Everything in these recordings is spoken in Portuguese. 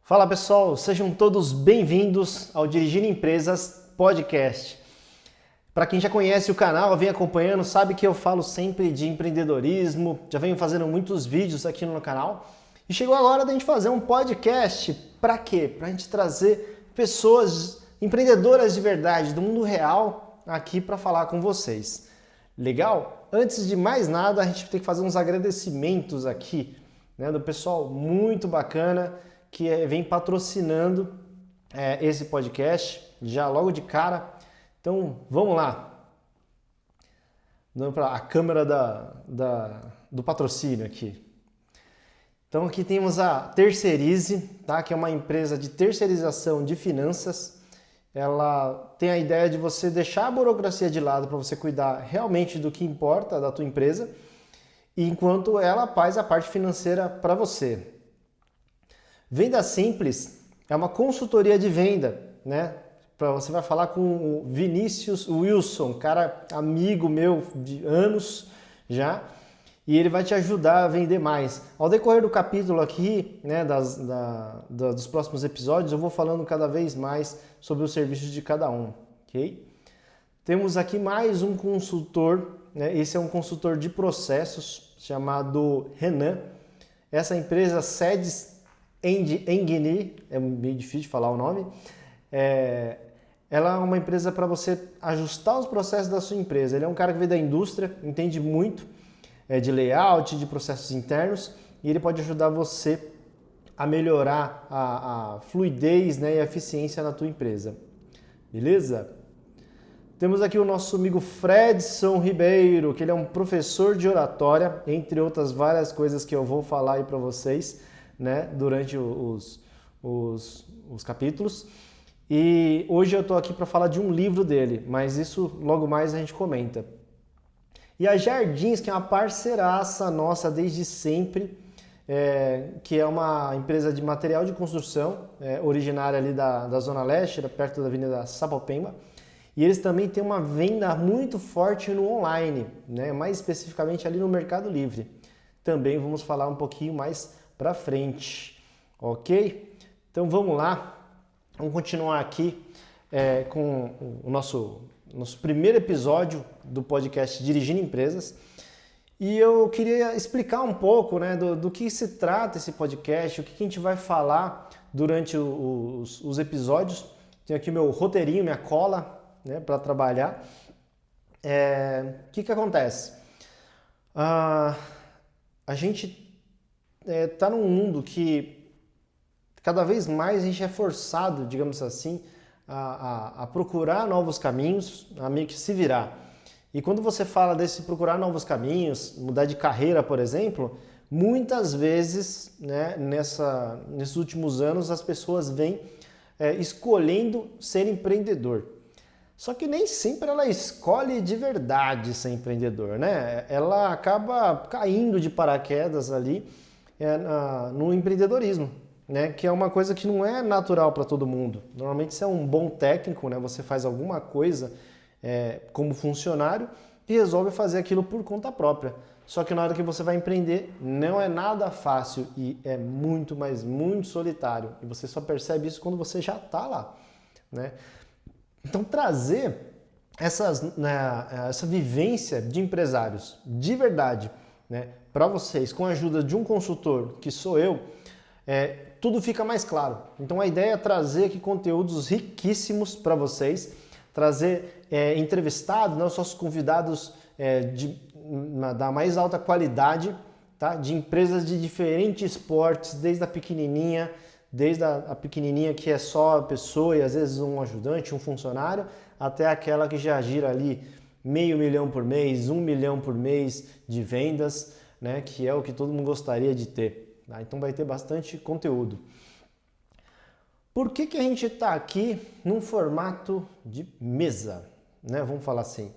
Fala pessoal, sejam todos bem-vindos ao Dirigindo Empresas Podcast. Para quem já conhece o canal, vem acompanhando, sabe que eu falo sempre de empreendedorismo, já venho fazendo muitos vídeos aqui no canal e chegou a hora da gente fazer um podcast. Para quê? Para a gente trazer pessoas empreendedoras de verdade, do mundo real, aqui para falar com vocês. Legal? Antes de mais nada, a gente tem que fazer uns agradecimentos aqui, né, do pessoal muito bacana que vem patrocinando esse podcast, já logo de cara. Então, vamos lá. Dando para a câmera do patrocínio aqui. Então, aqui temos a Terceirize, tá? Que é uma empresa de terceirização de finanças. Ela tem a ideia de você deixar a burocracia de lado para você cuidar realmente do que importa da tua empresa, enquanto ela faz a parte financeira para você. Venda Simples é uma consultoria de venda, né? Você vai falar com o Vinícius Wilson, cara amigo meu de anos já, e ele vai te ajudar a vender mais. Ao decorrer do capítulo aqui, né, dos próximos episódios, eu vou falando cada vez mais sobre os serviços de cada um, ok? Temos aqui mais um consultor, né? Esse é um consultor de processos chamado Renan. Essa empresa Sedes Engini, é meio difícil de falar o nome, ela é uma empresa para você ajustar os processos da sua empresa. Ele é um cara que veio da indústria, entende muito de layout, de processos internos, e ele pode ajudar você a melhorar a fluidez, né, e a eficiência na tua empresa. Beleza? Temos aqui o nosso amigo Fredson Ribeiro, que ele é um professor de oratória, entre outras várias coisas que eu vou falar aí para vocês, né, durante os capítulos. E hoje eu estou aqui para falar de um livro dele, mas isso logo mais a gente comenta. E a Jardins, que é uma parceiraça nossa desde sempre, que é uma empresa de material de construção, originária ali da Zona Leste, perto da Avenida Sapopemba. E eles também têm uma venda muito forte no online, né, mais especificamente ali no Mercado Livre. Também vamos falar um pouquinho mais para frente, ok? Então vamos lá, vamos continuar aqui com o nosso primeiro episódio do podcast Dirigindo Empresas. E eu queria explicar um pouco, né, do que se trata esse podcast, o que a gente vai falar durante os episódios. Tenho aqui meu roteirinho, minha cola, né, para trabalhar. O que acontece? A gente está num mundo que cada vez mais a gente é forçado, digamos assim, a procurar novos caminhos, a meio que se virar. E quando você fala desse procurar novos caminhos, mudar de carreira, por exemplo, muitas vezes, né, nesses últimos anos as pessoas vêm escolhendo ser empreendedor. Só que nem sempre ela escolhe de verdade ser empreendedor, né? Ela acaba caindo de paraquedas ali no empreendedorismo, né? Que é uma coisa que não é natural para todo mundo. Normalmente você é um bom técnico, né? Você faz alguma coisa como funcionário e resolve fazer aquilo por conta própria. Só que na hora que você vai empreender, não é nada fácil e é muito, mas muito solitário. E você só percebe isso quando você já está lá, né? Então trazer essa vivência de empresários de verdade, né, para vocês, com a ajuda de um consultor, que sou eu, tudo fica mais claro. Então a ideia é trazer aqui conteúdos riquíssimos para vocês, trazer entrevistados, né, os nossos convidados da mais alta qualidade, tá, de empresas de diferentes portes, desde a pequenininha que é só a pessoa e às vezes um ajudante, um funcionário, até aquela que já gira ali $500 mil por mês, 1 milhão por mês de vendas, né, que é o que todo mundo gostaria de ter. Tá? Então vai ter bastante conteúdo. Por que a gente está aqui num formato de mesa? Né? Vamos falar assim.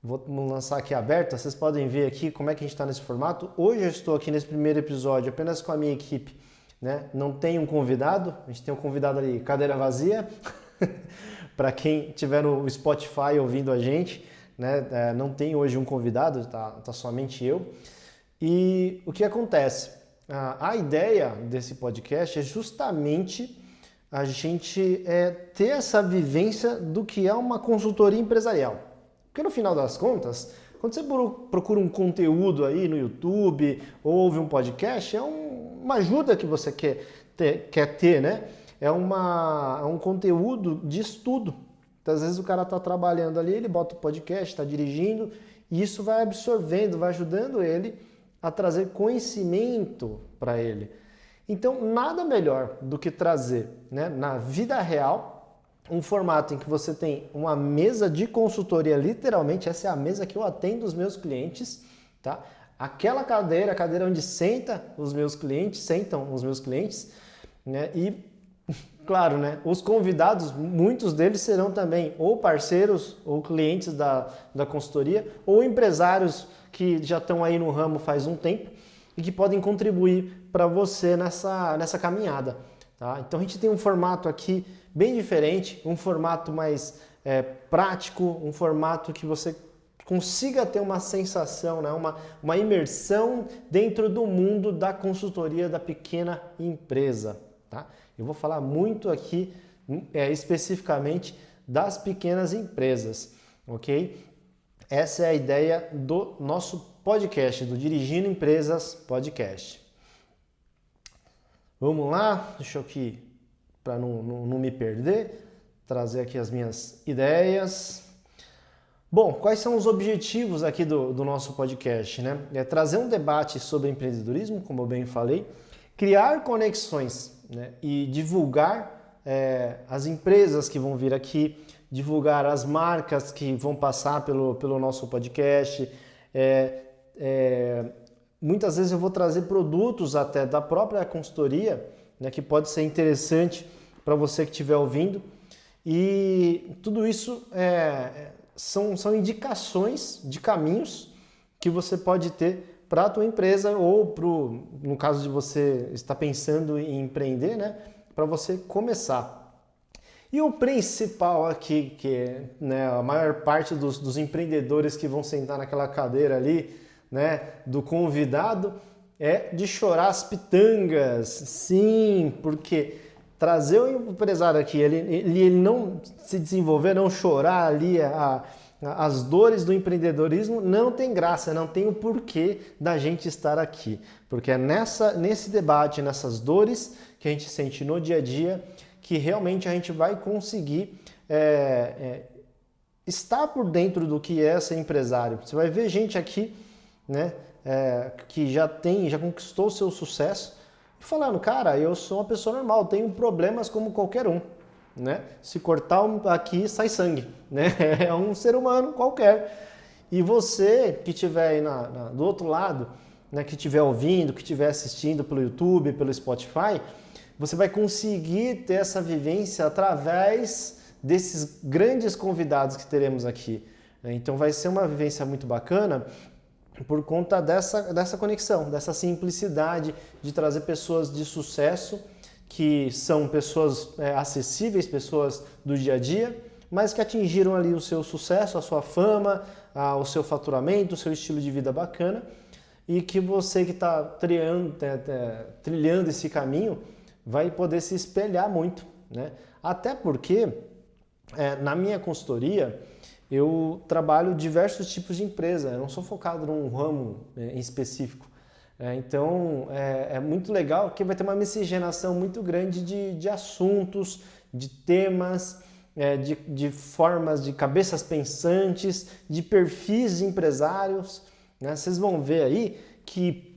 Vou lançar aqui aberto, vocês podem ver aqui como é que a gente está nesse formato. Hoje eu estou aqui nesse primeiro episódio apenas com a minha equipe, né? Não tem um convidado, a gente tem um convidado ali, cadeira vazia, para quem estiver no Spotify ouvindo a gente, né? Não tem hoje um convidado, tá somente eu. E o que acontece? a ideia desse podcast é justamente a gente ter essa vivência do que é uma consultoria empresarial. Porque no final das contas, quando você procura um conteúdo aí no YouTube ou ouve um podcast, é uma ajuda que você quer ter, né? É um conteúdo de estudo. Então, às vezes o cara está trabalhando ali, ele bota o podcast, está dirigindo, e isso vai absorvendo, vai ajudando ele a trazer conhecimento para ele. Então, nada melhor do que trazer, né, na vida real, um formato em que você tem uma mesa de consultoria, literalmente, essa é a mesa que eu atendo os meus clientes, tá? Aquela cadeira, a cadeira onde sentam os meus clientes, né? E, claro, né, os convidados, muitos deles serão também ou parceiros ou clientes da consultoria, ou empresários que já estão aí no ramo faz um tempo e que podem contribuir para você nessa caminhada. Tá? Então a gente tem um formato aqui bem diferente, um formato mais prático, um formato que você consiga ter uma sensação, né? uma imersão dentro do mundo da consultoria da pequena empresa. Tá? Eu vou falar muito aqui especificamente das pequenas empresas, ok? Essa é a ideia do nosso podcast, do Dirigindo Empresas Podcast. Vamos lá, deixa eu aqui, para não me perder, trazer aqui as minhas ideias. Bom, quais são os objetivos aqui do nosso podcast, né? É trazer um debate sobre empreendedorismo, como eu bem falei, criar conexões, né? E divulgar as empresas que vão vir aqui, divulgar as marcas que vão passar pelo nosso podcast. Muitas vezes eu vou trazer produtos até da própria consultoria, né, que pode ser interessante para você que estiver ouvindo. E tudo isso são indicações de caminhos que você pode ter para a tua empresa ou no caso de você estar pensando em empreender, né, para você começar. E o principal aqui, que é, né, a maior parte dos empreendedores que vão sentar naquela cadeira ali, né, do convidado, é de chorar as pitangas. Sim, porque trazer o empresário aqui, ele não se desenvolver, não chorar ali as dores do empreendedorismo, não tem graça, não tem o porquê da gente estar aqui. Porque é nesse debate, nessas dores que a gente sente no dia a dia, que realmente a gente vai conseguir estar por dentro do que é ser empresário. Você vai ver gente aqui, né, que já conquistou o seu sucesso, falando, cara, eu sou uma pessoa normal, tenho problemas como qualquer um, né? Se cortar aqui, sai sangue, né? É um ser humano qualquer. E você que estiver aí do outro lado, né, que estiver ouvindo, que estiver assistindo pelo YouTube, pelo Spotify, você vai conseguir ter essa vivência através desses grandes convidados que teremos aqui. Então vai ser uma vivência muito bacana por conta dessa conexão, dessa simplicidade de trazer pessoas de sucesso, que são pessoas acessíveis, pessoas do dia a dia, mas que atingiram ali o seu sucesso, a sua fama, o seu faturamento, o seu estilo de vida bacana, e que você que está trilhando esse caminho vai poder se espelhar muito, né? Até porque na minha consultoria eu trabalho diversos tipos de empresa, eu não sou focado num ramo em específico. Então é muito legal que vai ter uma miscigenação muito grande de assuntos, de temas, de formas, de cabeças pensantes, de perfis de empresários, né? Vocês vão ver aí que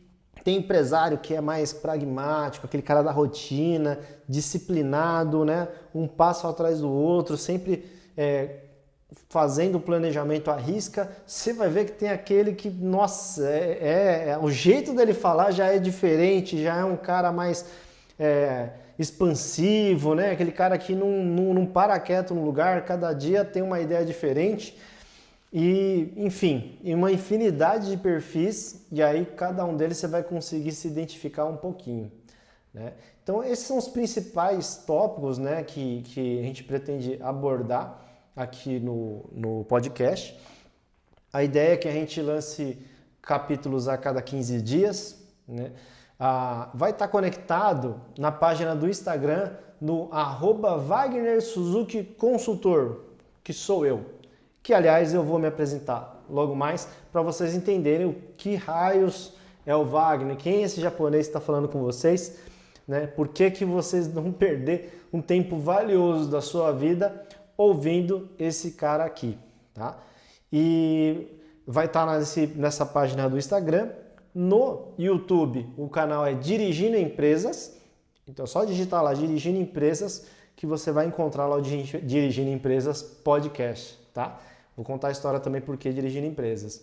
tem empresário que é mais pragmático, aquele cara da rotina, disciplinado, né? Um passo atrás do outro, sempre fazendo o planejamento à risca. Você vai ver que tem aquele que, nossa, o jeito dele falar já é diferente, já é um cara mais expansivo, né? Aquele cara que não para quieto no lugar, cada dia tem uma ideia diferente. E, enfim, uma infinidade de perfis, e aí cada um deles você vai conseguir se identificar um pouquinho, né? Então esses são os principais tópicos, né, que a gente pretende abordar aqui no podcast. A ideia é que a gente lance capítulos a cada 15 dias, né? vai estar conectado na página do Instagram no @WagnerSuzukiConsultor, que sou eu. Que, aliás, eu vou me apresentar logo mais para vocês entenderem o que raios é o Wagner, quem é esse japonês que está falando com vocês, né? Por que vocês não perder um tempo valioso da sua vida ouvindo esse cara aqui, tá? E vai estar nessa página do Instagram. No YouTube, o canal é Dirigindo Empresas. Então é só digitar lá Dirigindo Empresas que você vai encontrar lá o Dirigindo Empresas Podcast, tá? Vou contar a história também porque Dirigindo Empresas.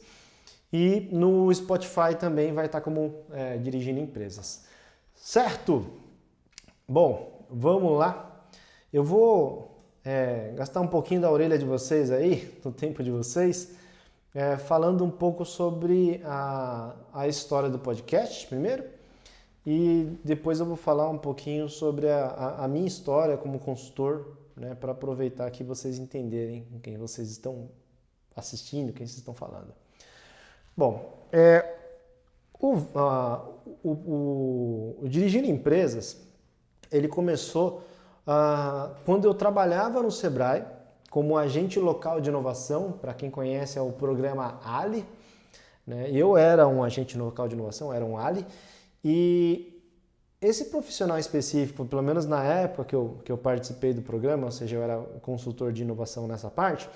E no Spotify também vai estar como Dirigindo Empresas. Certo? Bom, vamos lá. Eu vou gastar um pouquinho da orelha de vocês aí, do tempo de vocês, falando um pouco sobre a história do podcast primeiro, e depois eu vou falar um pouquinho sobre a minha história como consultor, né, para aproveitar que vocês entenderem com quem vocês estão assistindo, quem vocês estão falando. Bom, o Dirigindo Empresas, ele começou quando eu trabalhava no Sebrae, como agente local de inovação. Para quem conhece, é o programa Ali, né? Eu era um agente local de inovação, era um Ali, e esse profissional específico, pelo menos na época que eu participei do programa, ou seja, eu era consultor de inovação nessa parte,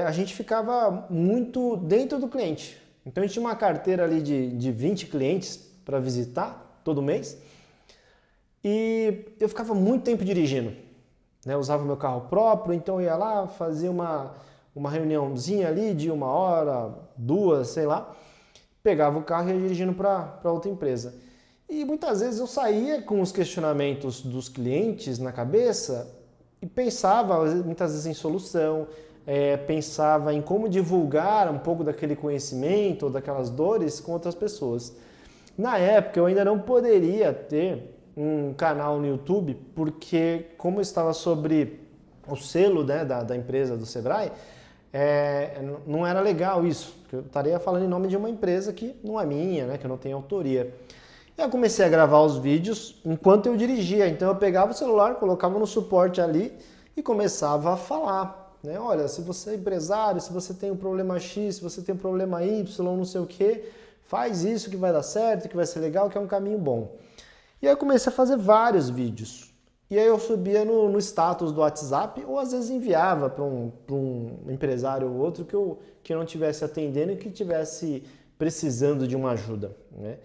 a gente ficava muito dentro do cliente. Então a gente tinha uma carteira ali de 20 clientes para visitar todo mês, e eu ficava muito tempo dirigindo. Eu usava o meu carro próprio, então eu ia lá, fazia uma reuniãozinha ali de 1 hora, 2, sei lá, pegava o carro e ia dirigindo para outra empresa. E muitas vezes eu saía com os questionamentos dos clientes na cabeça e pensava muitas vezes em solução, pensava em como divulgar um pouco daquele conhecimento ou daquelas dores com outras pessoas. Na época eu ainda não poderia ter um canal no YouTube, porque como eu estava sobre o selo, né, da empresa do Sebrae, não era legal isso, porque eu estaria falando em nome de uma empresa que não é minha, né, que eu não tenho autoria. E eu comecei a gravar os vídeos enquanto eu dirigia, então eu pegava o celular, colocava no suporte ali e começava a falar, né? Olha, se você é empresário, se você tem um problema X, se você tem um problema Y, não sei o que, faz isso que vai dar certo, que vai ser legal, que é um caminho bom. E aí eu comecei a fazer vários vídeos. E aí eu subia no status do WhatsApp, ou às vezes enviava para um empresário ou outro que eu não estivesse atendendo e que estivesse precisando de uma ajuda, né?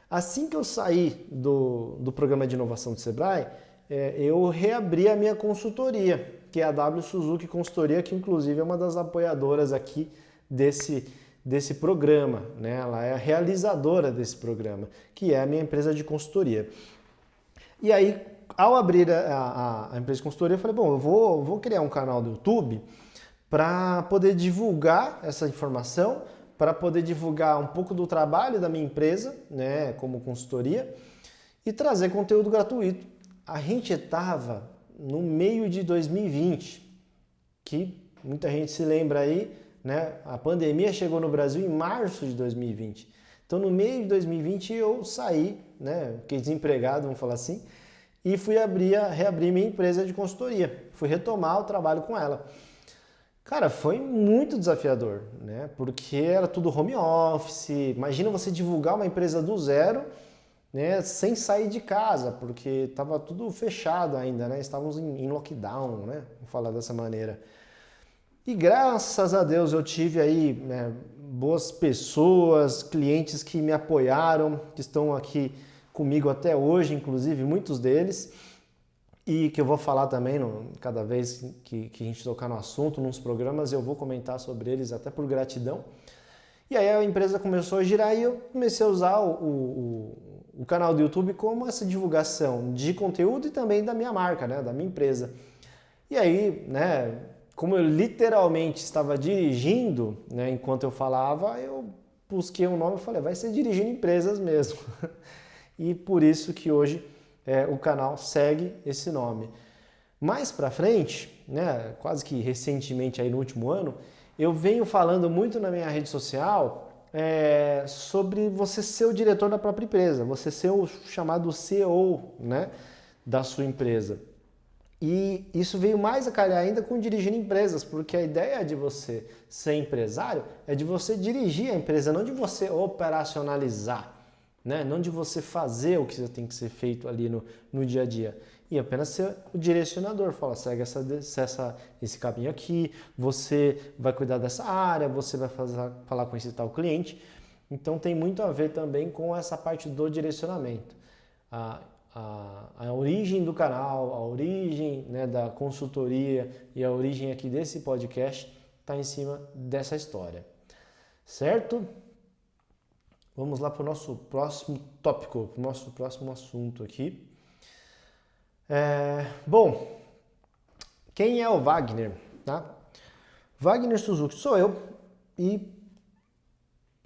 Assim que eu saí do programa de inovação do Sebrae, eu reabri a minha consultoria, que é a W Suzuki Consultoria, que inclusive é uma das apoiadoras aqui desse programa, né? Ela é a realizadora desse programa, que é a minha empresa de consultoria. E aí, ao abrir a empresa de consultoria, eu falei, bom, eu vou criar um canal do YouTube para poder divulgar essa informação, para poder divulgar um pouco do trabalho da minha empresa, né, como consultoria, e trazer conteúdo gratuito. A gente estava no meio de 2020, que muita gente se lembra aí, né? A pandemia chegou no Brasil em março de 2020. Então, no meio de 2020, eu saí, né? Fiquei desempregado, vamos falar assim, e fui reabrir minha empresa de consultoria. Fui retomar o trabalho com ela. Cara, foi muito desafiador, né? Porque era tudo home office. Imagina você divulgar uma empresa do zero, né? Sem sair de casa, porque estava tudo fechado ainda, né? Estávamos em lockdown, né? Vamos falar dessa maneira. E graças a Deus eu tive aí, né, boas pessoas, clientes que me apoiaram, que estão aqui comigo até hoje, inclusive muitos deles, e que eu vou falar também cada vez que a gente tocar no assunto, nos programas, eu vou comentar sobre eles até por gratidão. E aí a empresa começou a girar e eu comecei a usar o canal do YouTube como essa divulgação de conteúdo e também da minha marca, né, da minha empresa. E aí, né, como eu literalmente estava dirigindo, né, enquanto eu falava, eu busquei um nome e falei, vai ser Dirigindo Empresas mesmo. E por isso que hoje o canal segue esse nome. Mais pra frente, né, quase que recentemente aí no último ano, eu venho falando muito na minha rede social sobre você ser o diretor da própria empresa, você ser o chamado CEO, né, da sua empresa. E isso veio mais a calhar ainda com dirigindo empresas, porque a ideia de você ser empresário é de você dirigir a empresa, não de você operacionalizar, né? Não de você fazer o que tem que ser feito ali no dia a dia. E apenas ser o direcionador, fala, segue esse caminho aqui, você vai cuidar dessa área, você vai falar com esse tal cliente. Então tem muito a ver também com essa parte do direcionamento. A origem do canal, a origem, né, da consultoria e a origem aqui desse podcast está em cima dessa história, certo? Vamos lá para o nosso próximo tópico, para o nosso próximo assunto aqui. Bom, quem é o Wagner? Tá? Wagner Suzuki sou eu e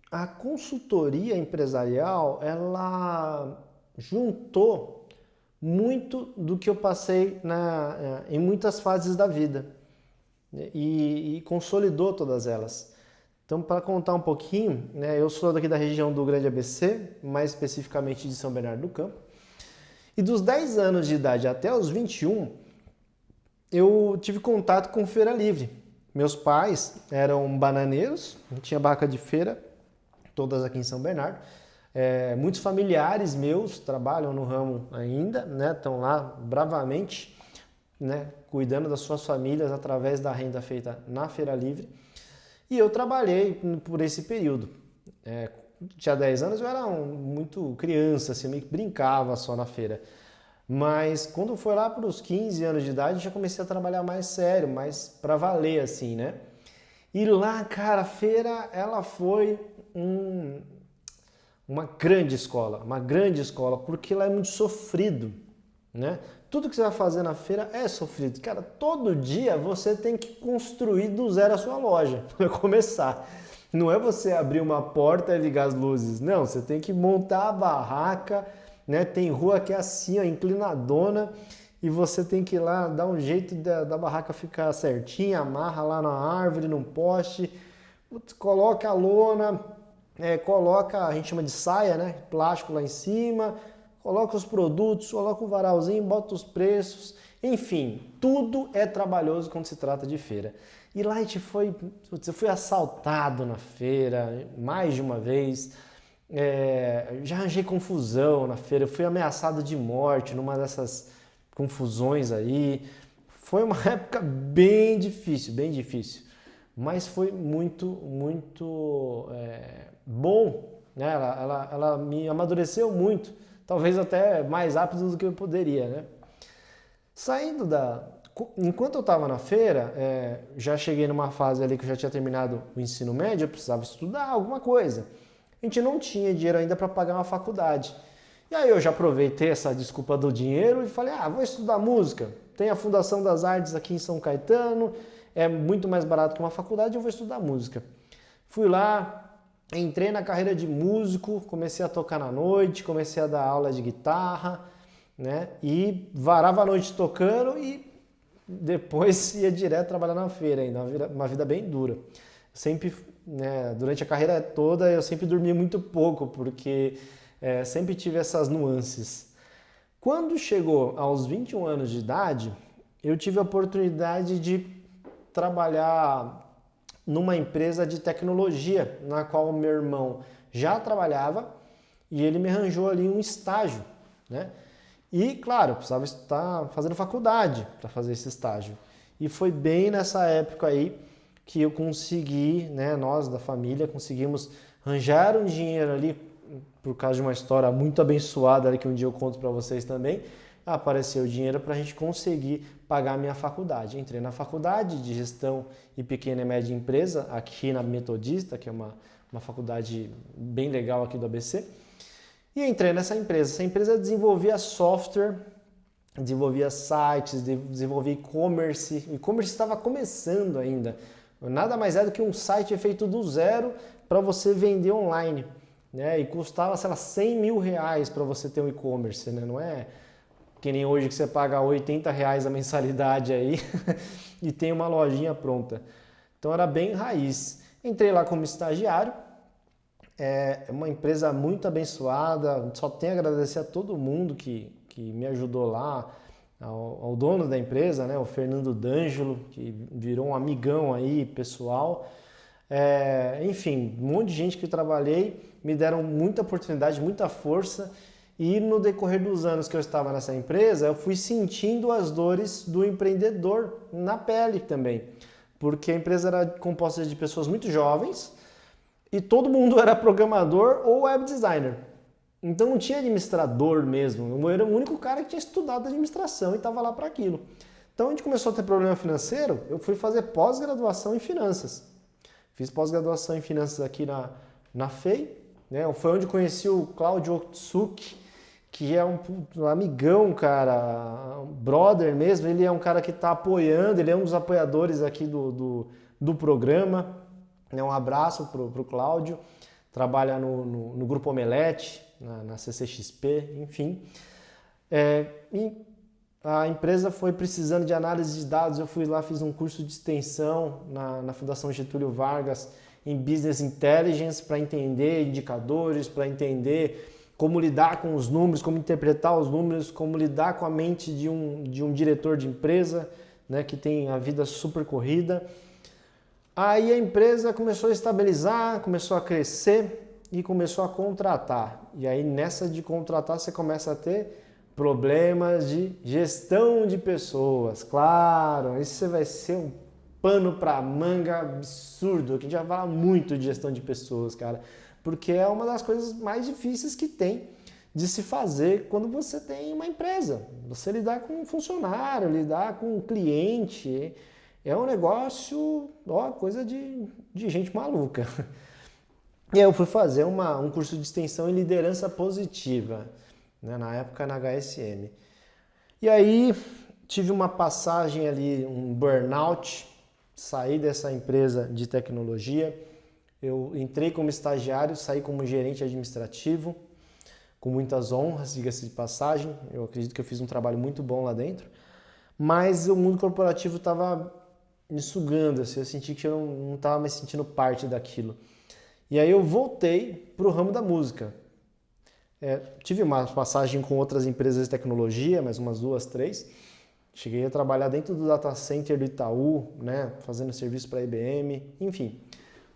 a consultoria empresarial, ela juntou muito do que eu passei em muitas fases da vida e consolidou todas elas. Então, para contar um pouquinho, né, eu sou daqui da região do Grande ABC, mais especificamente de São Bernardo do Campo, e dos 10 anos de idade até os 21, eu tive contato com feira livre. Meus pais eram bananeiros, tinha barraca de feira, todas aqui em São Bernardo. Muitos familiares meus trabalham no ramo ainda, né? Estão lá bravamente, né? Cuidando das suas famílias através da renda feita na feira livre. E eu trabalhei por esse período. Tinha 10 anos, eu era muito criança, assim, meio que brincava só na feira. Mas quando foi lá para os 15 anos de idade, já comecei a trabalhar mais sério, mais para valer, assim, né? E lá, cara, a feira, ela foi uma grande escola, porque lá é muito sofrido, né? Tudo que você vai fazer na feira é sofrido. Cara, todo dia você tem que construir do zero a sua loja, para começar. Não é você abrir uma porta e ligar as luzes, não, você tem que montar a barraca, né? Tem rua que é assim, ó, inclinadona, e você tem que ir lá dar um jeito da barraca ficar certinha, amarra lá na árvore, num poste, coloca a lona, coloca, a gente chama de saia, né? Plástico lá em cima, coloca os produtos, coloca o varalzinho, bota os preços, enfim, tudo é trabalhoso quando se trata de feira. E lá eu fui assaltado na feira mais de uma vez, já arranjei confusão na feira, eu fui ameaçado de morte numa dessas confusões aí. Foi uma época bem difícil, mas foi muito, muito bom, né? Ela me amadureceu muito, talvez até mais rápido do que eu poderia, né? Enquanto eu estava na feira, já cheguei numa fase ali que eu já tinha terminado o ensino médio, eu precisava estudar alguma coisa. A gente não tinha dinheiro ainda para pagar uma faculdade. E aí eu já aproveitei essa desculpa do dinheiro e falei, vou estudar música. Tem a Fundação das Artes aqui em São Caetano, é muito mais barato que uma faculdade, eu vou estudar música. Fui lá, entrei na carreira de músico, comecei a tocar na noite, comecei a dar aula de guitarra, né? E varava a noite tocando e depois ia direto trabalhar na feira ainda, uma vida bem dura. Sempre, né, durante a carreira toda eu sempre dormi muito pouco, porque sempre tive essas nuances. Quando chegou aos 21 anos de idade, eu tive a oportunidade de trabalhar numa empresa de tecnologia, na qual meu irmão já trabalhava e ele me arranjou ali um estágio, né? E, claro, eu precisava estar fazendo faculdade para fazer esse estágio. E foi bem nessa época aí que eu consegui, né, nós da família, conseguimos arranjar um dinheiro ali, por causa de uma história muito abençoada ali, que um dia eu conto para vocês também. Apareceu o dinheiro para a gente conseguir pagar a minha faculdade. Entrei na faculdade de gestão e pequena e média empresa, aqui na Metodista, que é uma faculdade bem legal aqui do ABC. E entrei nessa empresa. Essa empresa desenvolvia software, desenvolvia sites, desenvolvia e-commerce. O e-commerce estava começando ainda. Nada mais é do que um site feito do zero para você vender online, né? E custava, sei lá, 100 mil reais para você ter um e-commerce, né? Não é que nem hoje que você paga 80 reais a mensalidade aí e tem uma lojinha pronta. Então era bem raiz. Entrei lá como estagiário É uma empresa muito abençoada, só tenho a agradecer a todo mundo que me ajudou lá, ao dono da empresa, né, o Fernando D'Angelo, que virou um amigão aí, pessoal. Enfim, um monte de gente que eu trabalhei, me deram muita oportunidade, muita força, e no decorrer dos anos que eu estava nessa empresa, eu fui sentindo as dores do empreendedor na pele também, porque a empresa era composta de pessoas muito jovens e todo mundo era programador ou web designer. Então não tinha administrador mesmo, eu era o único cara que tinha estudado administração e estava lá para aquilo. Então a gente começou a ter problema financeiro, eu fui fazer pós-graduação em finanças. Fiz pós-graduação em finanças aqui na FEI, né? Foi onde conheci o Claudio Otsuki, que é um amigão, cara, um brother mesmo. Ele é um cara que está apoiando, ele é um dos apoiadores aqui do programa. Um abraço pro Cláudio, trabalha no Grupo Omelete, na CCXP, enfim. E a empresa foi precisando de análise de dados, eu fui lá, fiz um curso de extensão na Fundação Getúlio Vargas em Business Intelligence para entender indicadores, para entender como lidar com os números, como interpretar os números, como lidar com a mente de um diretor de empresa, né, que tem a vida super corrida. Aí a empresa começou a estabilizar, começou a crescer e começou a contratar. E aí nessa de contratar você começa a ter problemas de gestão de pessoas. Claro, isso vai ser um pano para manga absurdo, que a gente já fala muito de gestão de pessoas, cara, porque é uma das coisas mais difíceis que tem de se fazer quando você tem uma empresa. Você lidar com um funcionário, lidar com um cliente, é um negócio, coisa de gente maluca. E aí eu fui fazer um curso de extensão em liderança positiva, né, na época na HSM. E aí tive uma passagem ali, um burnout, saí dessa empresa de tecnologia, eu entrei como estagiário, saí como gerente administrativo, com muitas honras, diga-se de passagem, eu acredito que eu fiz um trabalho muito bom lá dentro, mas o mundo corporativo estava me sugando, assim, eu senti que eu não estava me sentindo parte daquilo. E aí eu voltei para o ramo da música. Tive uma passagem com outras empresas de tecnologia, mais umas 2, 3. Cheguei a trabalhar dentro do data center do Itaú, né, fazendo serviço para a IBM, enfim.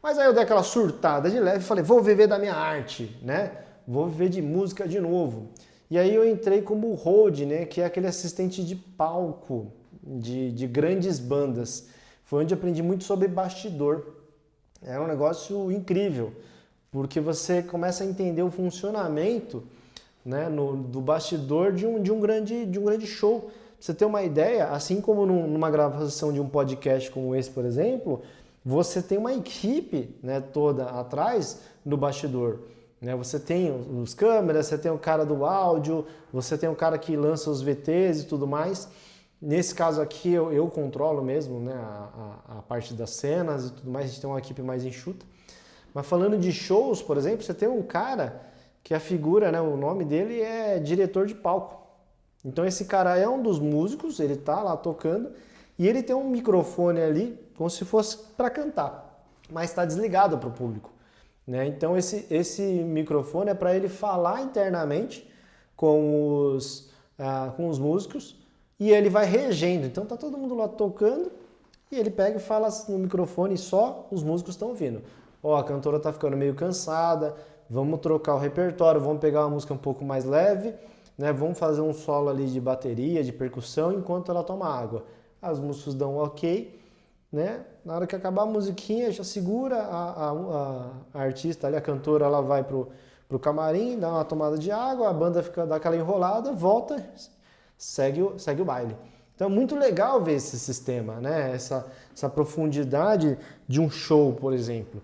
Mas aí eu dei aquela surtada de leve e falei, vou viver da minha arte, né? Vou viver de música de novo. E aí eu entrei como road, né, que é aquele assistente de palco de grandes bandas. Foi onde eu aprendi muito sobre bastidor. É um negócio incrível, porque você começa a entender o funcionamento, né, do bastidor de um grande show. Pra você ter uma ideia, assim como numa gravação de um podcast como esse, por exemplo, você tem uma equipe, né, toda atrás do bastidor. Né? Você tem os câmeras, você tem o cara do áudio, você tem o cara que lança os VTs e tudo mais. Nesse caso aqui eu controlo mesmo, né, a parte das cenas e tudo mais, a gente tem uma equipe mais enxuta. Mas falando de shows, por exemplo, você tem um cara que a figura, né, o nome dele é diretor de palco. Então esse cara é um dos músicos, ele tá lá tocando e ele tem um microfone ali como se fosse para cantar, mas está desligado para o público. Né? Então esse microfone é para ele falar internamente com os músicos e ele vai regendo. Então tá todo mundo lá tocando e ele pega e fala no microfone e só os músicos estão ouvindo. A cantora tá ficando meio cansada, vamos trocar o repertório, vamos pegar uma música um pouco mais leve, né? Vamos fazer um solo ali de bateria, de percussão, enquanto ela toma água. Os músicos dão ok, né? Na hora que acabar a musiquinha, já segura a artista ali, a cantora, ela vai pro camarim, dá uma tomada de água, a banda dá aquela enrolada, volta, segue o baile. Então é muito legal ver esse sistema, né? Essa profundidade de um show, por exemplo.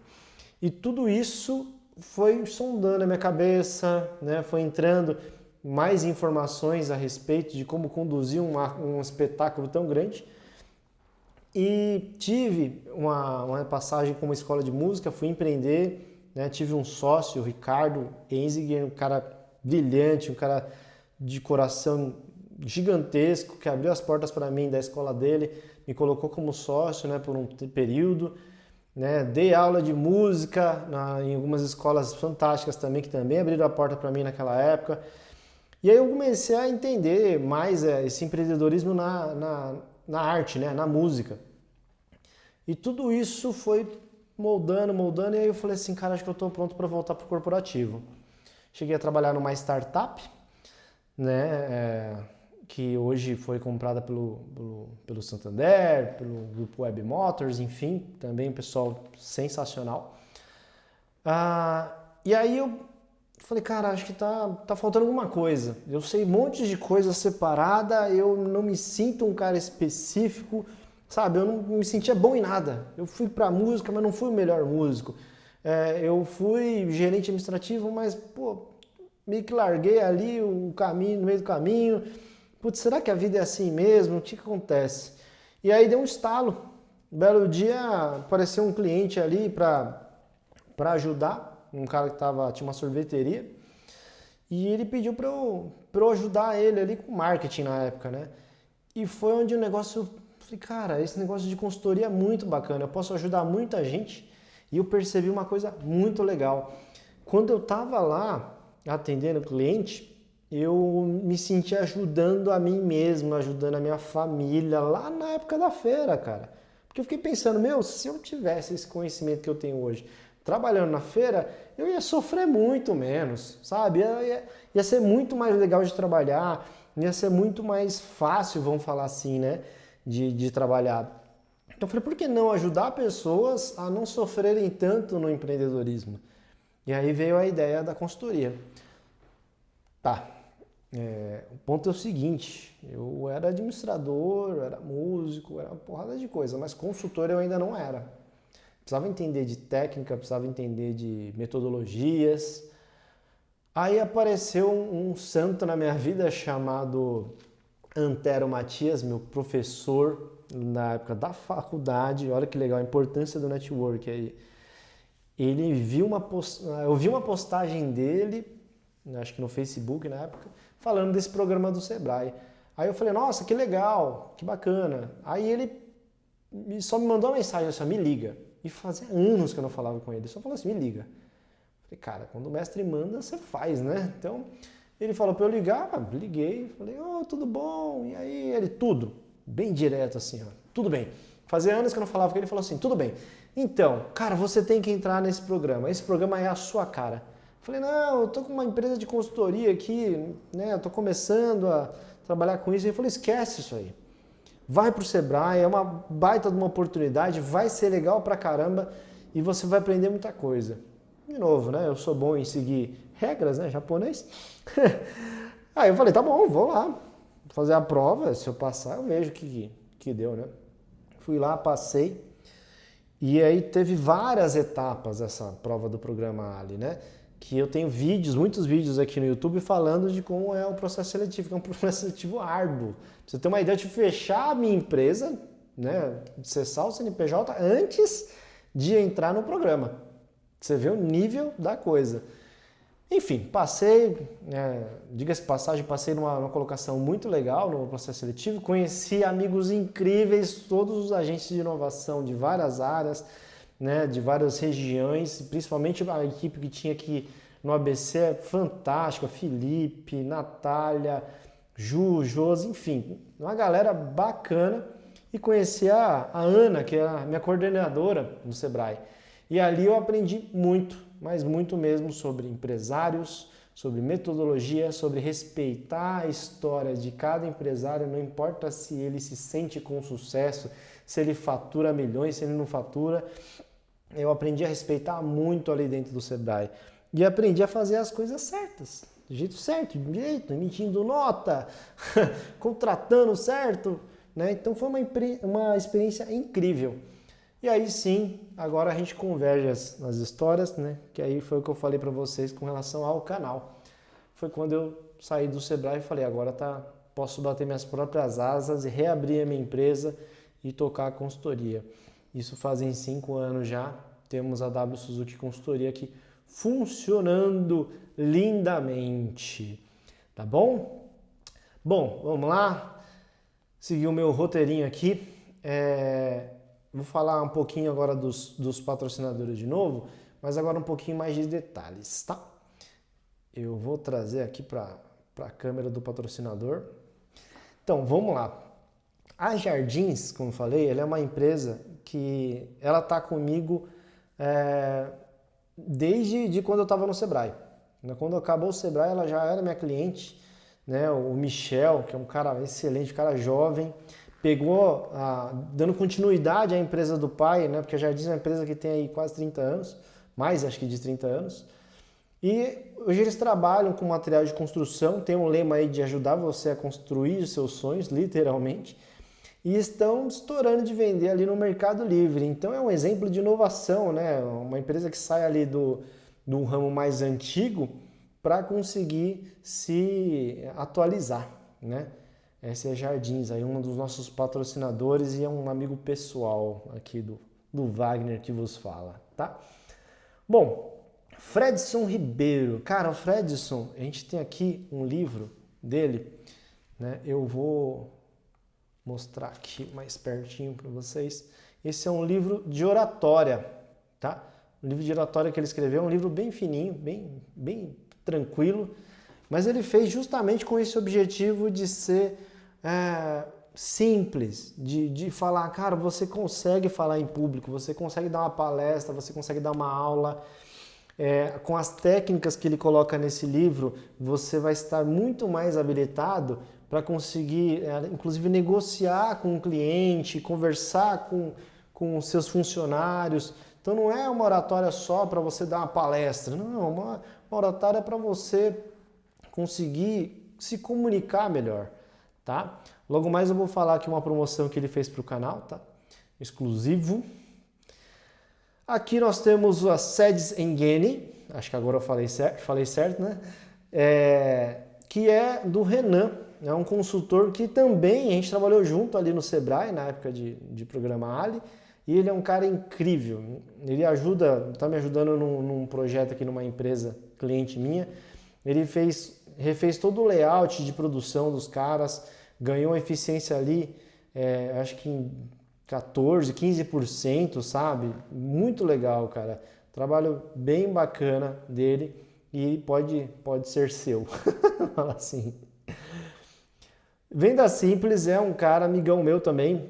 E tudo isso foi sondando a minha cabeça, né? Foi entrando mais informações a respeito de como conduzir um espetáculo tão grande. E tive uma passagem com uma escola de música, fui empreender, né? Tive um sócio, o Ricardo Enziger, um cara brilhante, um cara de coração gigantesco, que abriu as portas para mim da escola dele, me colocou como sócio, né, por um período. né? Dei aula de música em algumas escolas fantásticas também, que também abriram a porta para mim naquela época. E aí eu comecei a entender mais esse empreendedorismo na arte, né? Na música. E tudo isso foi moldando, e aí eu falei assim, cara, acho que eu estou pronto para voltar para o corporativo. Cheguei a trabalhar numa startup, né? Que hoje foi comprada pelo Santander, pelo Grupo Web Motors, enfim, também um pessoal sensacional. E aí eu falei, cara, acho que tá faltando alguma coisa. Eu sei um monte de coisa separada, eu não me sinto um cara específico, sabe? Eu não me sentia bom em nada. Eu fui pra música, mas não fui o melhor músico. Eu fui gerente administrativo, mas, pô, meio que larguei ali o caminho, no meio do caminho. Putz, será que a vida é assim mesmo? O que acontece? E aí deu um estalo. Um belo dia apareceu um cliente ali para ajudar, um cara que tinha uma sorveteria, e ele pediu para eu ajudar ele ali com marketing na época, né? E foi onde o negócio, falei, cara, esse negócio de consultoria é muito bacana, eu posso ajudar muita gente, e eu percebi uma coisa muito legal. Quando eu estava lá atendendo o cliente, eu me senti ajudando a mim mesmo, ajudando a minha família, lá na época da feira, cara. Porque eu fiquei pensando, se eu tivesse esse conhecimento que eu tenho hoje, trabalhando na feira, eu ia sofrer muito menos, sabe? Ia ser muito mais legal de trabalhar, ia ser muito mais fácil, vamos falar assim, né? De trabalhar. Então eu falei, por que não ajudar pessoas a não sofrerem tanto no empreendedorismo? E aí veio a ideia da consultoria. Tá, o ponto é o seguinte, eu era administrador, eu era músico, era uma porrada de coisa, mas consultor eu ainda não era. Precisava entender de técnica, precisava entender de metodologias. Aí apareceu um santo na minha vida chamado Antero Matias, meu professor na época da faculdade. Olha que legal a importância do network aí. Eu vi uma postagem dele, acho que no Facebook na época, falando desse programa do Sebrae. Aí eu falei, nossa, que legal, que bacana. Aí ele só me mandou uma mensagem assim, me liga. E fazia anos que eu não falava com ele, ele só falou assim, me liga. Falei, cara, quando o mestre manda, você faz, né? Então, ele falou para eu ligar, liguei, falei, tudo bom? E aí, ele, tudo, bem direto assim, ó, tudo bem. Fazia anos que eu não falava com ele, ele falou assim, tudo bem. Então, cara, você tem que entrar nesse programa, esse programa é a sua cara. Falei, não, eu tô com uma empresa de consultoria aqui, né, eu tô começando a trabalhar com isso. Ele falou, esquece isso aí. Vai pro Sebrae, é uma baita de uma oportunidade, vai ser legal pra caramba e você vai aprender muita coisa. De novo, né, eu sou bom em seguir regras, né, japonês. Aí eu falei, tá bom, vou lá fazer a prova, se eu passar eu vejo o que deu, né. Fui lá, passei e aí teve várias etapas essa prova do programa Ali, né. Que eu tenho muitos vídeos aqui no YouTube falando de como é o processo seletivo, que é um processo seletivo árduo. Pra você ter uma ideia de fechar a minha empresa, né, de cessar o CNPJ antes de entrar no programa. Você vê o nível da coisa. Enfim, passei, diga-se de passagem, passei numa colocação muito legal no processo seletivo, conheci amigos incríveis, todos os agentes de inovação de várias áreas, né, de várias regiões, principalmente a equipe que tinha aqui no ABC é fantástica, Felipe, Natália, Josi, enfim, uma galera bacana. E conheci a Ana, que é a minha coordenadora no Sebrae. E ali eu aprendi muito, mas muito mesmo sobre empresários, sobre metodologia, sobre respeitar a história de cada empresário, não importa se ele se sente com sucesso, se ele fatura milhões, se ele não fatura. Eu aprendi a respeitar muito ali dentro do Sebrae. E aprendi a fazer as coisas certas, do jeito certo, do jeito, emitindo nota, contratando certo, né? Então foi uma experiência incrível. E aí sim, agora a gente converge as histórias, né? Que aí foi o que eu falei para vocês com relação ao canal. Foi quando eu saí do Sebrae e falei, agora posso bater minhas próprias asas e reabrir a minha empresa e tocar a consultoria. Isso fazem 5 anos já, temos a W Suzuki Consultoria aqui funcionando lindamente, tá bom? Bom, vamos lá, seguir o meu roteirinho aqui. vou falar um pouquinho agora dos patrocinadores de novo, mas agora um pouquinho mais de detalhes, tá? Eu vou trazer aqui para a câmera do patrocinador. Então, vamos lá. A Jardins, como eu falei, ela é uma empresa que ela está comigo desde quando eu estava no Sebrae. Quando acabou o Sebrae, ela já era minha cliente, né? O Michel, que é um cara excelente, um cara jovem, pegou, dando continuidade à empresa do pai, né? Porque a Jardins é uma empresa que tem aí quase 30 anos, mais acho que de 30 anos. E hoje eles trabalham com material de construção, tem um lema aí de ajudar você a construir os seus sonhos, literalmente, e estão estourando de vender ali no Mercado Livre. Então é um exemplo de inovação, né? Uma empresa que sai ali do ramo mais antigo para conseguir se atualizar, né? Essa é a Jardins, aí um dos nossos patrocinadores e é um amigo pessoal aqui do Wagner que vos fala, tá? Bom, Fredson Ribeiro. Cara, o Fredson, a gente tem aqui um livro dele, né? Eu vou mostrar aqui mais pertinho para vocês. Esse é um livro de oratória, tá? Um livro de oratória que ele escreveu, um livro bem fininho, bem tranquilo, mas ele fez justamente com esse objetivo de ser simples, de falar, cara, você consegue falar em público, você consegue dar uma palestra, você consegue dar uma aula. Com as técnicas que ele coloca nesse livro, você vai estar muito mais habilitado para conseguir, inclusive, negociar com o cliente, conversar com os seus funcionários. Então não é uma oratória só para você dar uma palestra, não, uma oratória para você conseguir se comunicar melhor, tá? Logo mais eu vou falar aqui uma promoção que ele fez para o canal, tá? Exclusivo. Aqui nós temos a Sedes Engeni, acho que agora eu falei certo, né? Que é do Renan, é um consultor que também a gente trabalhou junto ali no Sebrae, na época de programa Ali, e ele é um cara incrível. Ele está me ajudando num projeto aqui numa empresa cliente minha. Ele refez todo o layout de produção dos caras, ganhou eficiência ali, acho que em 14%, 15%, sabe? Muito legal, cara. Trabalho bem bacana dele e pode ser seu. Fala assim. Venda Simples é um cara amigão meu também,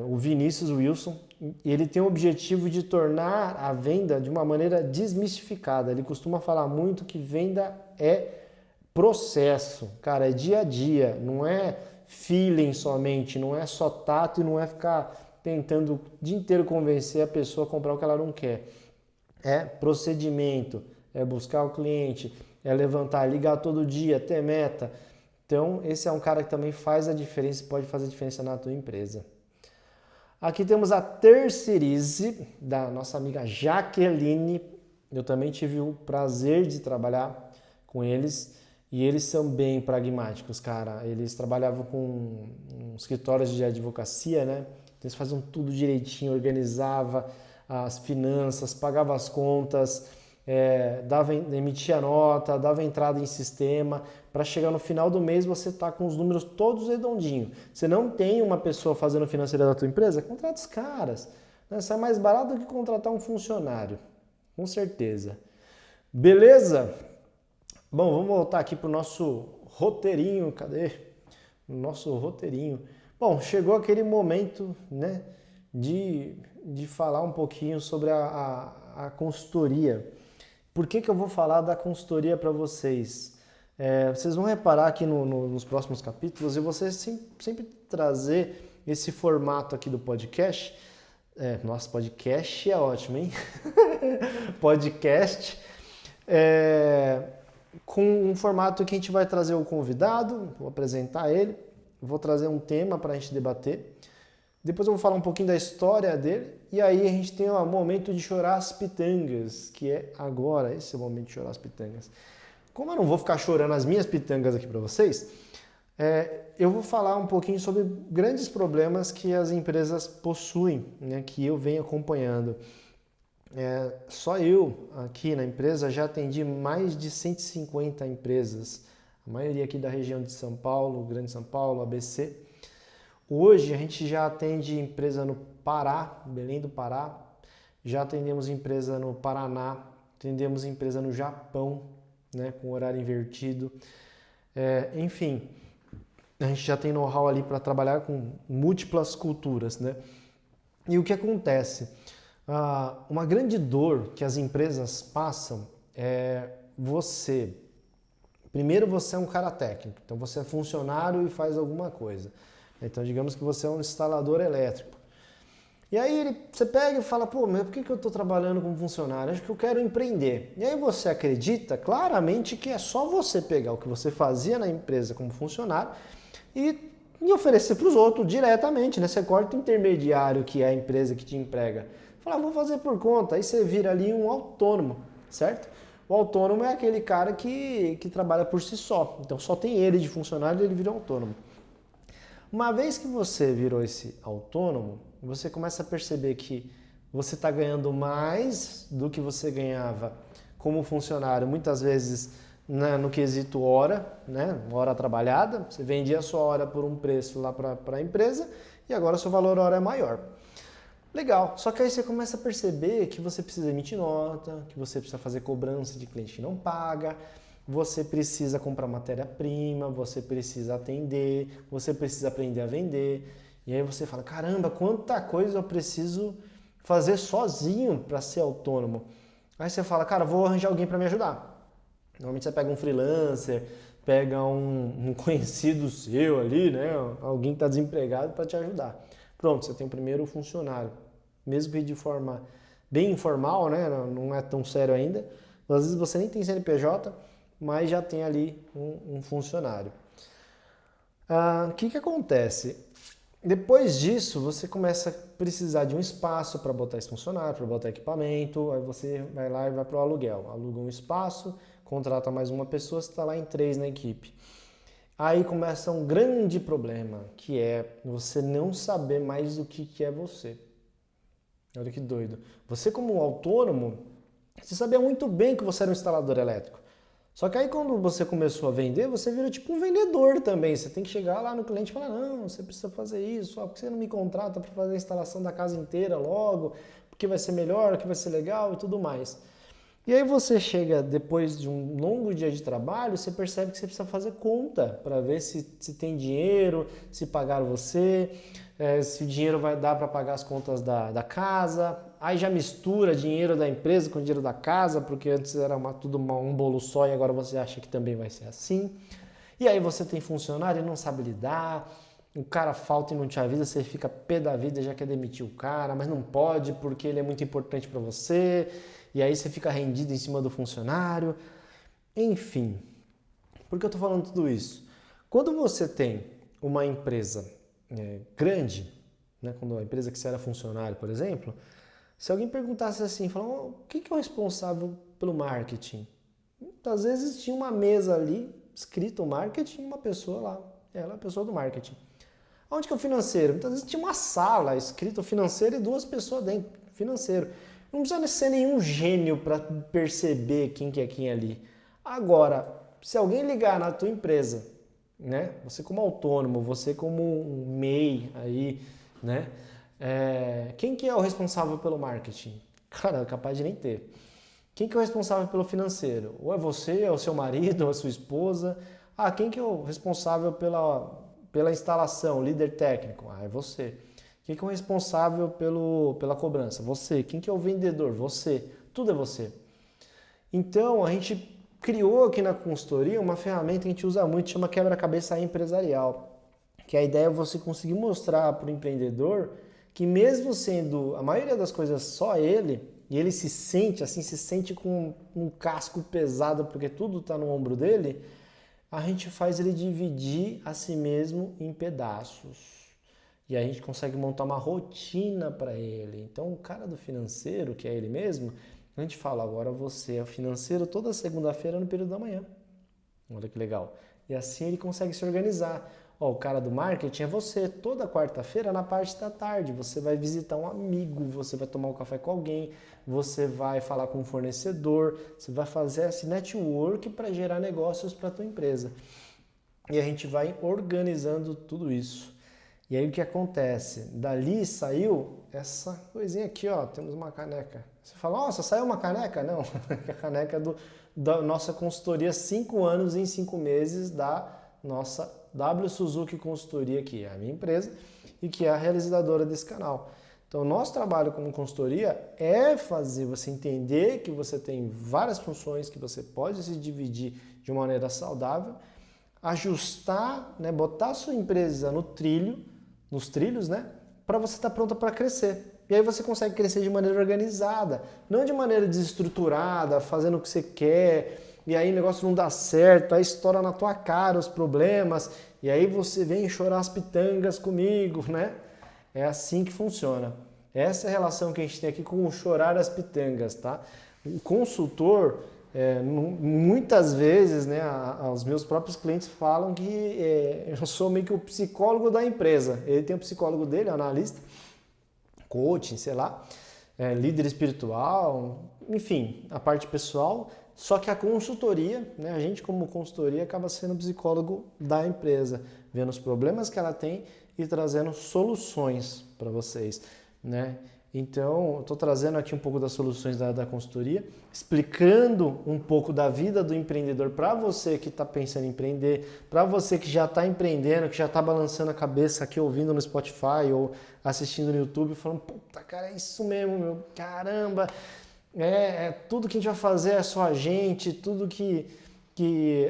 o Vinícius Wilson, e ele tem o objetivo de tornar a venda de uma maneira desmistificada. Ele costuma falar muito que venda é processo, cara, é dia a dia, não é feeling somente, não é só tato e não é ficar tentando o dia inteiro convencer a pessoa a comprar o que ela não quer. É procedimento, é buscar o cliente, é levantar, ligar todo dia, ter meta. Então, esse é um cara que também faz a diferença, pode fazer a diferença na tua empresa. Aqui temos a Terceirize, da nossa amiga Jaqueline. Eu também tive o prazer de trabalhar com eles e eles são bem pragmáticos, cara. Eles trabalhavam com escritórios de advocacia, né? Eles faziam tudo direitinho, organizava as finanças, pagava as contas, emitia nota, dava entrada em sistema, para chegar no final do mês você tá com os números todos redondinhos. Você não tem uma pessoa fazendo financeira da tua empresa? Contrata os caras. Né? Isso é mais barato do que contratar um funcionário, com certeza. Beleza? Bom, vamos voltar aqui para o nosso roteirinho. Cadê? O nosso roteirinho. Bom, chegou aquele momento, né, de falar um pouquinho sobre a consultoria. Por que eu vou falar da consultoria para vocês? Vocês vão reparar aqui nos próximos capítulos e você sempre trazer esse formato aqui do podcast. Nossa, podcast é ótimo, hein? Podcast. Com um formato que a gente vai trazer o convidado, vou apresentar ele, vou trazer um tema para a gente debater. Depois eu vou falar um pouquinho da história dele e aí a gente tem o momento de chorar as pitangas, que é agora, esse é o momento de chorar as pitangas. Como eu não vou ficar chorando as minhas pitangas aqui para vocês, eu vou falar um pouquinho sobre grandes problemas que as empresas possuem, né, que eu venho acompanhando. Só eu aqui na empresa já atendi mais de 150 empresas, a maioria aqui da região de São Paulo, Grande São Paulo, ABC. Hoje a gente já atende empresa no Pará, Belém do Pará, já atendemos empresa no Paraná, atendemos empresa no Japão, né, com horário invertido. Enfim, a gente já tem know-how ali para trabalhar com múltiplas culturas, né? E o que acontece? Uma grande dor que as empresas passam é você. Primeiro, você é um cara técnico, então você é funcionário e faz alguma coisa. Então, digamos que você é um instalador elétrico. E aí você pega e fala, pô, mas por que eu estou trabalhando como funcionário? Acho que eu quero empreender. E aí você acredita claramente que é só você pegar o que você fazia na empresa como funcionário e oferecer para os outros diretamente, né? Você corta o intermediário, que é a empresa que te emprega. Fala, vou fazer por conta. Aí você vira ali um autônomo, certo? O autônomo é aquele cara que trabalha por si só. Então só tem ele de funcionário e ele vira autônomo. Uma vez que você virou esse autônomo, você começa a perceber que você está ganhando mais do que você ganhava como funcionário, muitas vezes no quesito hora, né? Hora trabalhada. Você vendia a sua hora por um preço lá para a empresa e agora o seu valor hora é maior. Legal, só que aí você começa a perceber que você precisa emitir nota, que você precisa fazer cobrança de cliente que não paga, você precisa comprar matéria-prima, você precisa atender, você precisa aprender a vender. E aí você fala, caramba, quanta coisa eu preciso fazer sozinho para ser autônomo. Aí você fala, cara, vou arranjar alguém para me ajudar. Normalmente você pega um freelancer, pega um conhecido seu ali, né? Alguém que está desempregado para te ajudar. Pronto, você tem o primeiro funcionário. Mesmo que de forma bem informal, né? Não é tão sério ainda. Às vezes você nem tem CNPJ, mas já tem ali um funcionário. O que acontece? Depois disso, você começa a precisar de um espaço para botar esse funcionário, para botar equipamento, aí você vai lá e vai para o aluguel. Aluga um espaço, contrata mais uma pessoa, você está lá em 3 na equipe. Aí começa um grande problema, que é você não saber mais o que é você. Olha que doido. Você como autônomo, você sabia muito bem que você era um instalador elétrico. Só que aí quando você começou a vender, você vira tipo um vendedor também. Você tem que chegar lá no cliente e falar, não, você precisa fazer isso, por que você não me contrata para fazer a instalação da casa inteira logo, porque vai ser melhor, que vai ser legal e tudo mais. E aí você chega, depois de um longo dia de trabalho, você percebe que você precisa fazer conta para ver se tem dinheiro, se pagaram você, se o dinheiro vai dar para pagar as contas da casa. Aí já mistura dinheiro da empresa com dinheiro da casa, porque antes era tudo um bolo só e agora você acha que também vai ser assim. E aí você tem funcionário e não sabe lidar, o cara falta e não te avisa, você fica pé da vida, já quer demitir o cara, mas não pode porque ele é muito importante para você. E aí você fica rendido em cima do funcionário. Enfim, por que eu estou falando tudo isso? Quando você tem uma empresa grande, né, quando a empresa que você era funcionário, por exemplo, se alguém perguntasse assim, falando, o que é o responsável pelo marketing? Muitas vezes tinha uma mesa ali, escrito marketing, e uma pessoa lá, ela é a pessoa do marketing. Onde que é o financeiro? Muitas vezes tinha uma sala escrito financeiro e 2 pessoas dentro, financeiro. Não precisa ser nenhum gênio para perceber quem que é quem ali. Agora, se alguém ligar na tua empresa, né? Você como autônomo, você como um MEI aí, né? Quem que é o responsável pelo marketing? Cara, é capaz de nem ter. Quem que é o responsável pelo financeiro? Ou é você, ou é o seu marido, ou a sua esposa. Quem que é o responsável pela instalação, líder técnico? É você. Quem que é o responsável pela cobrança? Você. Quem que é o vendedor? Você. Tudo é você. Então, a gente criou aqui na consultoria uma ferramenta que a gente usa muito, chama quebra-cabeça empresarial. Que a ideia é você conseguir mostrar para o empreendedor que mesmo sendo a maioria das coisas só ele, e ele se sente com um casco pesado porque tudo está no ombro dele, a gente faz ele dividir a si mesmo em pedaços. E a gente consegue montar uma rotina para ele. Então, o cara do financeiro, que é ele mesmo, a gente fala, agora você é o financeiro toda segunda-feira no período da manhã. Olha que legal. E assim ele consegue se organizar. O cara do marketing é você, toda quarta-feira na parte da tarde. Você vai visitar um amigo, você vai tomar um café com alguém, você vai falar com um fornecedor, você vai fazer esse network para gerar negócios para a tua empresa. E a gente vai organizando tudo isso. E aí o que acontece? Dali saiu essa coisinha aqui, ó, temos uma caneca. Você fala, nossa, saiu uma caneca? Não, a caneca da nossa consultoria 5 anos em 5 meses da nossa W Suzuki Consultoria, que é a minha empresa e que é a realizadora desse canal. Então, o nosso trabalho como consultoria é fazer você entender que você tem várias funções, que você pode se dividir de uma maneira saudável, ajustar, né, botar a sua empresa nos trilhos, né, para você estar pronta para crescer. E aí você consegue crescer de maneira organizada, não de maneira desestruturada, fazendo o que você quer, e aí o negócio não dá certo, aí estoura na tua cara os problemas, e aí você vem chorar as pitangas comigo, né? É assim que funciona. Essa é a relação que a gente tem aqui com o chorar as pitangas, tá? O consultor, muitas vezes, né, os meus próprios clientes falam que eu sou meio que o psicólogo da empresa. Ele tem o psicólogo dele, o analista, coaching, sei lá, líder espiritual, enfim, a parte pessoal. Só que a consultoria, né, a gente como consultoria acaba sendo o psicólogo da empresa, vendo os problemas que ela tem e trazendo soluções para vocês, né? Então, eu estou trazendo aqui um pouco das soluções da consultoria, explicando um pouco da vida do empreendedor para você que está pensando em empreender, para você que já está empreendendo, que já está balançando a cabeça aqui, ouvindo no Spotify ou assistindo no YouTube, falando, puta, cara, é isso mesmo, meu, caramba, tudo que a gente vai fazer é só a gente, tudo que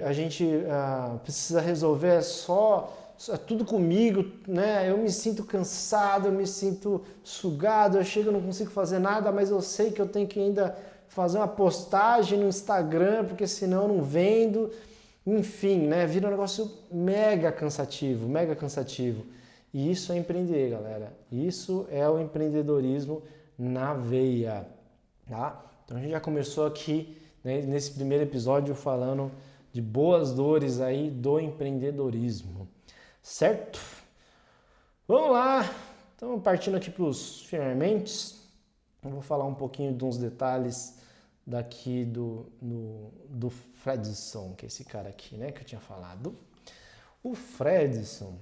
a gente precisa resolver é tudo comigo, né? Eu me sinto cansado, eu me sinto sugado, eu chego e não consigo fazer nada, mas eu sei que eu tenho que ainda fazer uma postagem no Instagram, porque senão eu não vendo. Enfim, né? Vira um negócio mega cansativo, mega cansativo. E isso é empreender, galera. Isso é o empreendedorismo na veia, tá? Então a gente já começou aqui, né, nesse primeiro episódio falando de boas dores aí do empreendedorismo. Certo? Vamos lá! Então, partindo aqui para os finalmente, eu vou falar um pouquinho de uns detalhes daqui do Fredson, que é esse cara aqui, né, que eu tinha falado. O Fredson,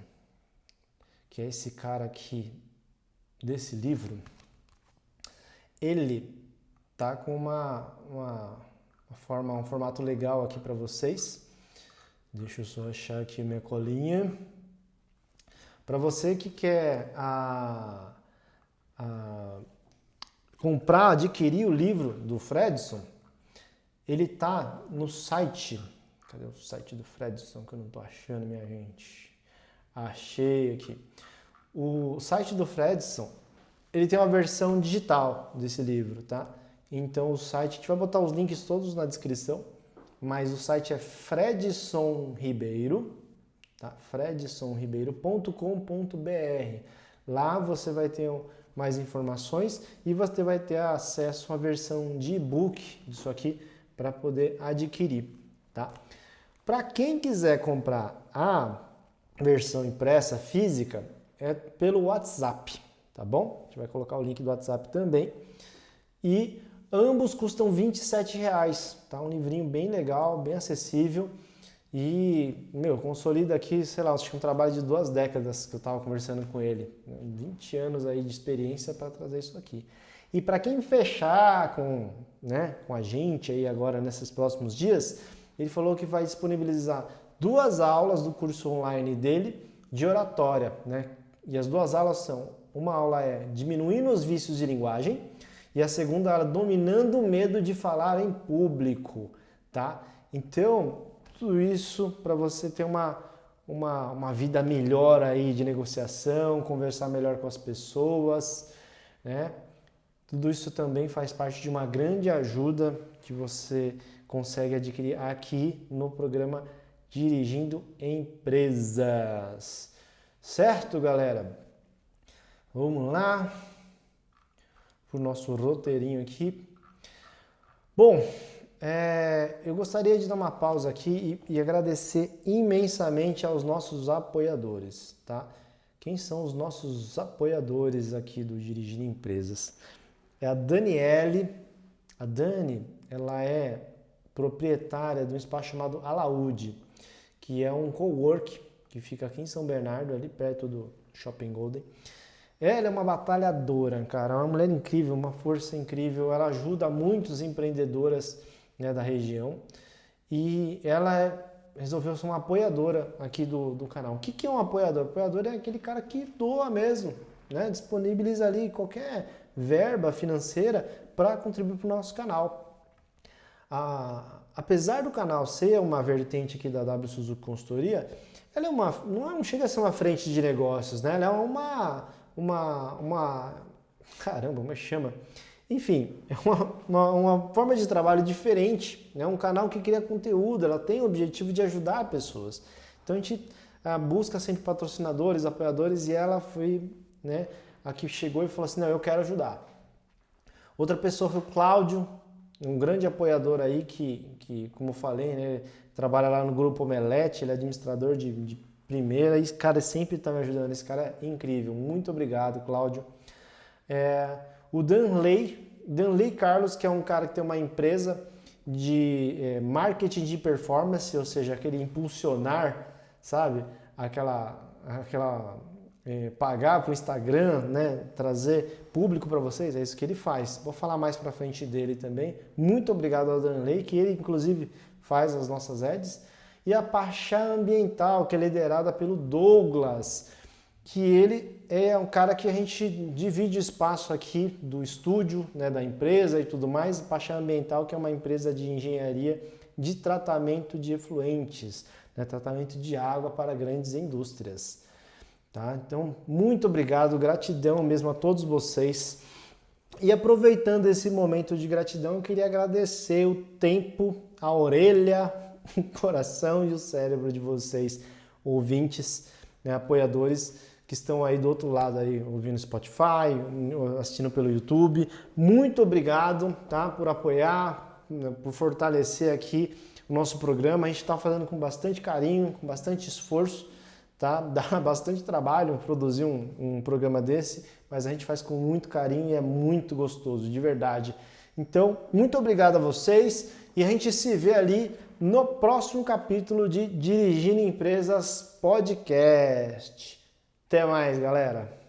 que é esse cara aqui desse livro, ele tá com um formato legal aqui para vocês. Deixa eu só achar aqui minha colinha. Para você que quer comprar, adquirir o livro do Fredson, ele tá no site. Cadê o site do Fredson que eu não tô achando, minha gente? Achei aqui. O site do Fredson, ele tem uma versão digital desse livro, tá? Então o site, a gente vai botar os links todos na descrição, mas o site é Fredson Ribeiro, tá? fredsonribeiro.com.br. Lá você vai ter mais informações e você vai ter acesso à versão de e-book disso aqui para poder adquirir, tá? Para quem quiser comprar a versão impressa física, é pelo WhatsApp, tá bom? A gente vai colocar o link do WhatsApp também. E ambos custam R$27, tá? Um livrinho bem legal, bem acessível. E, consolida aqui, sei lá, acho que um trabalho de 2 décadas que eu estava conversando com ele. 20 anos aí de experiência para trazer isso aqui. E para quem fechar com a gente aí agora nesses próximos dias, ele falou que vai disponibilizar 2 aulas do curso online dele de oratória, né? E as 2 aulas são, uma aula é diminuindo os vícios de linguagem e a segunda aula dominando o medo de falar em público, tá? Então, tudo isso para você ter uma vida melhor aí de negociação, conversar melhor com as pessoas, né? Tudo isso também faz parte de uma grande ajuda que você consegue adquirir aqui no programa Dirigindo Empresas. Certo, galera? Vamos lá para o nosso roteirinho aqui. Bom, eu gostaria de dar uma pausa aqui e agradecer imensamente aos nossos apoiadores, tá? Quem são os nossos apoiadores aqui do Dirigindo Empresas? É a Daniele. A Dani, ela é proprietária de um espaço chamado Alaúde, que é um cowork que fica aqui em São Bernardo, ali perto Shopping Golden. Ela é uma batalhadora, cara, é uma mulher incrível, uma força incrível, ela ajuda muitas empreendedoras, né, da região e ela resolveu ser uma apoiadora aqui do canal. O que é um apoiador? Apoiador é aquele cara que doa mesmo, né, disponibiliza ali qualquer verba financeira para contribuir para o nosso canal. Apesar do canal ser uma vertente aqui da W Suzuki Consultoria, ela é não chega a ser uma frente de negócios, né? Ela é caramba, como é que chama? Enfim, é uma forma de trabalho diferente, né? Um canal que cria conteúdo, ela tem o objetivo de ajudar pessoas. Então a gente busca sempre patrocinadores, apoiadores, e ela foi, né, a que chegou e falou assim, não, eu quero ajudar. Outra pessoa foi o Cláudio, um grande apoiador aí que como eu falei, né, trabalha lá no Grupo Omelete, ele é administrador de primeira, e esse cara sempre está me ajudando, esse cara é incrível. Muito obrigado, Cláudio. O Danley Carlos, que é um cara que tem uma empresa de marketing de performance, ou seja, aquele impulsionar, sabe? Pagar para o Instagram, né? Trazer público para vocês, é isso que ele faz. Vou falar mais para frente dele também. Muito obrigado ao Danley, que ele inclusive faz as nossas ads. E a Pachá Ambiental, que é liderada pelo Douglas, que ele é um cara que a gente divide o espaço aqui do estúdio, né, da empresa e tudo mais. Pachá Ambiental, que é uma empresa de engenharia de tratamento de efluentes, né, tratamento de água para grandes indústrias. Tá? Então, muito obrigado, gratidão mesmo a todos vocês. E aproveitando esse momento de gratidão, eu queria agradecer o tempo, a orelha, o coração e o cérebro de vocês, ouvintes, né, apoiadores que estão aí do outro lado, aí, ouvindo Spotify, assistindo pelo YouTube. Muito obrigado, tá, por apoiar, por fortalecer aqui o nosso programa. A gente está fazendo com bastante carinho, com bastante esforço. Tá? Dá bastante trabalho produzir um programa desse, mas a gente faz com muito carinho e é muito gostoso, de verdade. Então, muito obrigado a vocês e a gente se vê ali no próximo capítulo de Dirigindo Empresas Podcast. Até mais, galera!